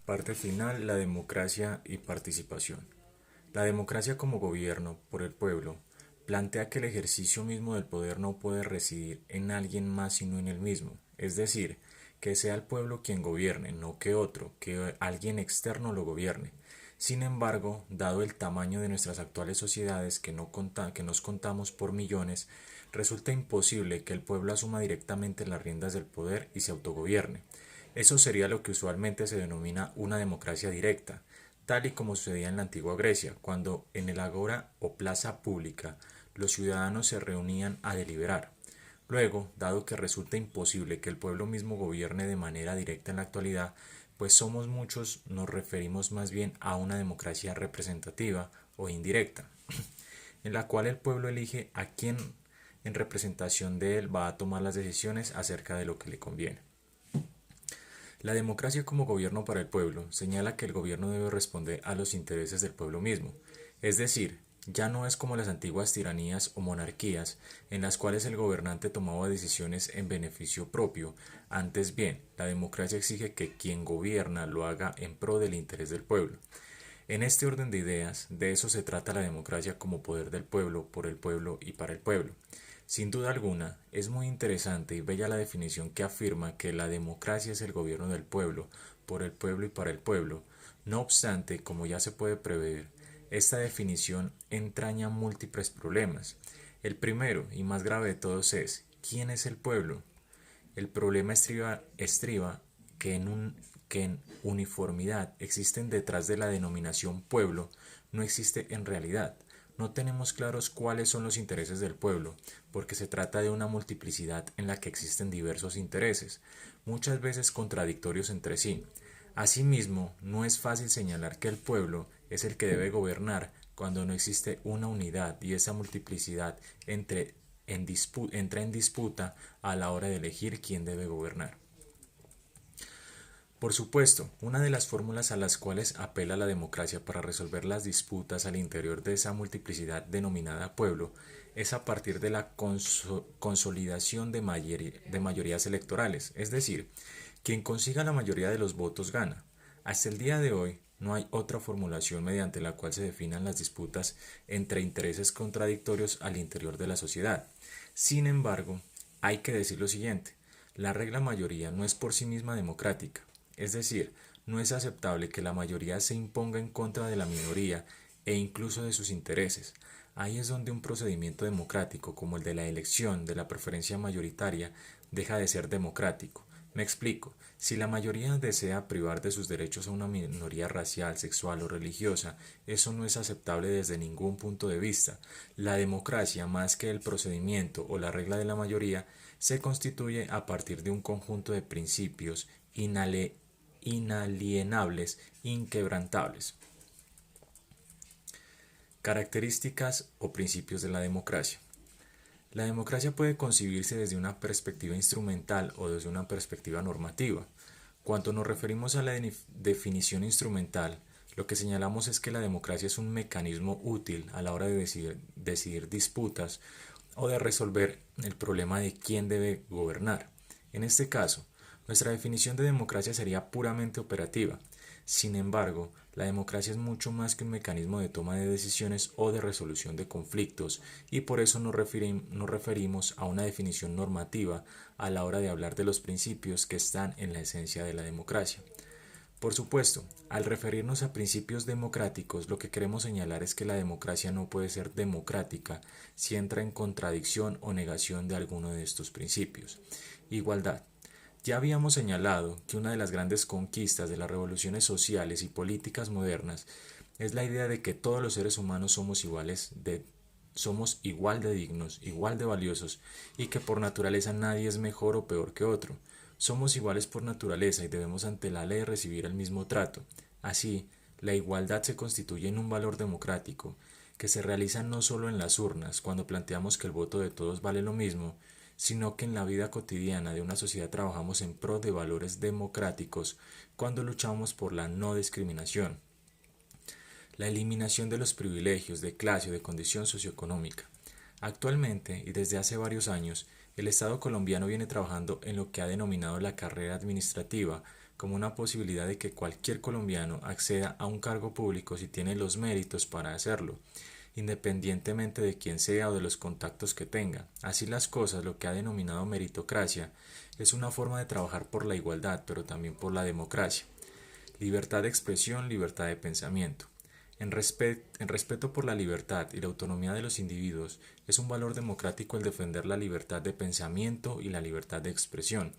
Parte final, la democracia y participación. La democracia como gobierno por el pueblo plantea que el ejercicio mismo del poder no puede residir en alguien más sino en el mismo, es decir, que sea el pueblo quien gobierne, no que otro, que alguien externo lo gobierne. Sin embargo, dado el tamaño de nuestras actuales sociedades que nos contamos por millones, resulta imposible que el pueblo asuma directamente las riendas del poder y se autogobierne. Eso sería lo que usualmente se denomina una democracia directa, tal y como sucedía en la antigua Grecia, cuando en el agora o plaza pública los ciudadanos se reunían a deliberar. Luego, dado que resulta imposible que el pueblo mismo gobierne de manera directa en la actualidad, pues somos muchos, nos referimos más bien a una democracia representativa o indirecta, en la cual el pueblo elige a quien en representación de él va a tomar las decisiones acerca de lo que le conviene. La democracia como gobierno para el pueblo señala que el gobierno debe responder a los intereses del pueblo mismo, es decir, ya no es como las antiguas tiranías o monarquías en las cuales el gobernante tomaba decisiones en beneficio propio, antes bien, la democracia exige que quien gobierna lo haga en pro del interés del pueblo. En este orden de ideas, de eso se trata la democracia como poder del pueblo, por el pueblo y para el pueblo. Sin duda alguna, es muy interesante y bella la definición que afirma que la democracia es el gobierno del pueblo, por el pueblo y para el pueblo. No obstante, como ya se puede prever, esta definición entraña múltiples problemas. El primero y más grave de todos es, ¿quién es el pueblo? El problema estriba que en uniformidad existen detrás de la denominación pueblo no existe en realidad. No tenemos claros cuáles son los intereses del pueblo, porque se trata de una multiplicidad en la que existen diversos intereses, muchas veces contradictorios entre sí. Asimismo, no es fácil señalar que el pueblo es el que debe gobernar cuando no existe una unidad y esa multiplicidad entra en disputa a la hora de elegir quién debe gobernar. Por supuesto, una de las fórmulas a las cuales apela la democracia para resolver las disputas al interior de esa multiplicidad denominada pueblo es a partir de la consolidación de mayorías electorales, es decir, quien consiga la mayoría de los votos gana. Hasta el día de hoy, no hay otra formulación mediante la cual se definan las disputas entre intereses contradictorios al interior de la sociedad. Sin embargo, hay que decir lo siguiente, la regla mayoría no es por sí misma democrática, es decir, no es aceptable que la mayoría se imponga en contra de la minoría e incluso de sus intereses. Ahí es donde un procedimiento democrático como el de la elección de la preferencia mayoritaria deja de ser democrático. Me explico, si la mayoría desea privar de sus derechos a una minoría racial, sexual o religiosa, eso no es aceptable desde ningún punto de vista. La democracia, más que el procedimiento o la regla de la mayoría, se constituye a partir de un conjunto de principios inalienables, inquebrantables. Características o principios de la democracia. La democracia puede concebirse desde una perspectiva instrumental o desde una perspectiva normativa. Cuando nos referimos a la definición instrumental, lo que señalamos es que la democracia es un mecanismo útil a la hora de decidir disputas o de resolver el problema de quién debe gobernar. En este caso, nuestra definición de democracia sería puramente operativa. Sin embargo, la democracia es mucho más que un mecanismo de toma de decisiones o de resolución de conflictos y por eso nos referimos a una definición normativa a la hora de hablar de los principios que están en la esencia de la democracia. Por supuesto, al referirnos a principios democráticos, lo que queremos señalar es que la democracia no puede ser democrática si entra en contradicción o negación de alguno de estos principios. Igualdad. Ya habíamos señalado que una de las grandes conquistas de las revoluciones sociales y políticas modernas es la idea de que todos los seres humanos somos igual de dignos, igual de valiosos y que por naturaleza nadie es mejor o peor que otro. Somos iguales por naturaleza y debemos ante la ley recibir el mismo trato. Así, la igualdad se constituye en un valor democrático que se realiza no solo en las urnas, cuando planteamos que el voto de todos vale lo mismo, sino que en la vida cotidiana de una sociedad trabajamos en pro de valores democráticos cuando luchamos por la no discriminación, la eliminación de los privilegios de clase o de condición socioeconómica. Actualmente, y desde hace varios años, el Estado colombiano viene trabajando en lo que ha denominado la carrera administrativa como una posibilidad de que cualquier colombiano acceda a un cargo público si tiene los méritos para hacerlo, independientemente de quién sea o de los contactos que tenga. Así las cosas, lo que ha denominado meritocracia es una forma de trabajar por la igualdad, pero también por la democracia. Libertad de expresión, libertad de pensamiento. En respeto por la libertad y la autonomía de los individuos, es un valor democrático el defender la libertad de pensamiento y la libertad de expresión.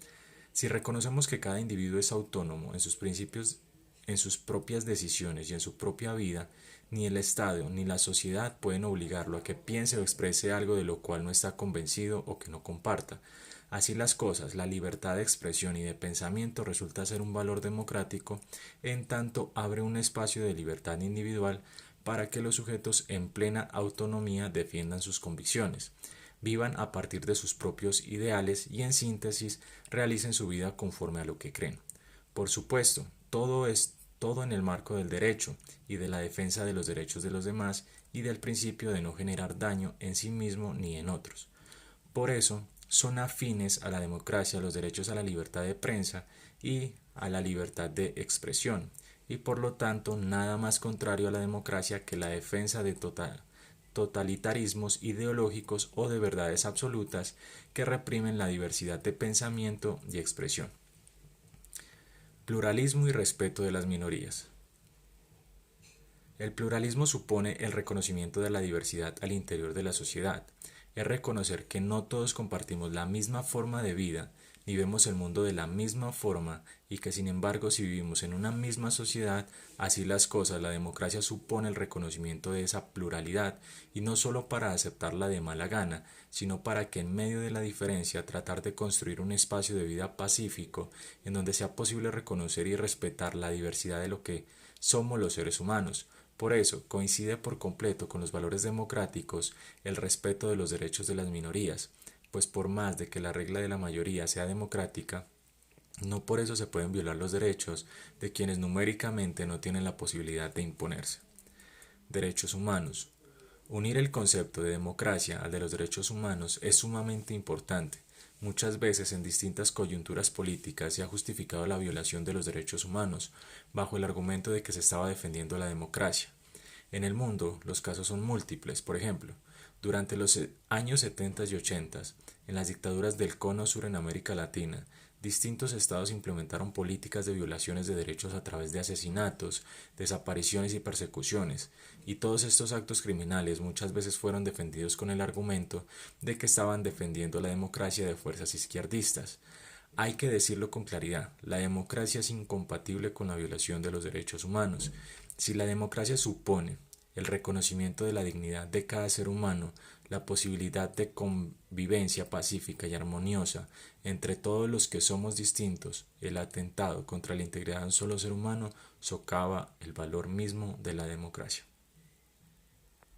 Si reconocemos que cada individuo es autónomo en sus principios, en sus propias decisiones y en su propia vida, ni el Estado ni la sociedad pueden obligarlo a que piense o exprese algo de lo cual no está convencido o que no comparta. Así las cosas, la libertad de expresión y de pensamiento resulta ser un valor democrático, en tanto abre un espacio de libertad individual para que los sujetos en plena autonomía defiendan sus convicciones, vivan a partir de sus propios ideales y en síntesis realicen su vida conforme a lo que creen. Por supuesto, todo en el marco del derecho y de la defensa de los derechos de los demás y del principio de no generar daño en sí mismo ni en otros. Por eso, son afines a la democracia los derechos a la libertad de prensa y a la libertad de expresión, y por lo tanto nada más contrario a la democracia que la defensa de totalitarismos ideológicos o de verdades absolutas que reprimen la diversidad de pensamiento y expresión. Pluralismo y respeto de las minorías. El pluralismo supone el reconocimiento de la diversidad al interior de la sociedad. Es reconocer que no todos compartimos la misma forma de vida, ni vemos el mundo de la misma forma, y que sin embargo si vivimos en una misma sociedad, así las cosas, la democracia supone el reconocimiento de esa pluralidad, y no solo para aceptarla de mala gana, sino para que en medio de la diferencia tratar de construir un espacio de vida pacífico, en donde sea posible reconocer y respetar la diversidad de lo que somos los seres humanos. Por eso, coincide por completo con los valores democráticos el respeto de los derechos de las minorías, pues por más de que la regla de la mayoría sea democrática, no por eso se pueden violar los derechos de quienes numéricamente no tienen la posibilidad de imponerse. Derechos humanos. Unir el concepto de democracia al de los derechos humanos es sumamente importante. Muchas veces en distintas coyunturas políticas se ha justificado la violación de los derechos humanos bajo el argumento de que se estaba defendiendo la democracia. En el mundo, los casos son múltiples. Por ejemplo, durante los años 70 y 80, en las dictaduras del Cono Sur en América Latina, distintos estados implementaron políticas de violaciones de derechos a través de asesinatos, desapariciones y persecuciones, y todos estos actos criminales muchas veces fueron defendidos con el argumento de que estaban defendiendo la democracia de fuerzas izquierdistas. Hay que decirlo con claridad, la democracia es incompatible con la violación de los derechos humanos. Si la democracia supone el reconocimiento de la dignidad de cada ser humano, la posibilidad de convivencia pacífica y armoniosa entre todos los que somos distintos, el atentado contra la integridad de un solo ser humano socava el valor mismo de la democracia.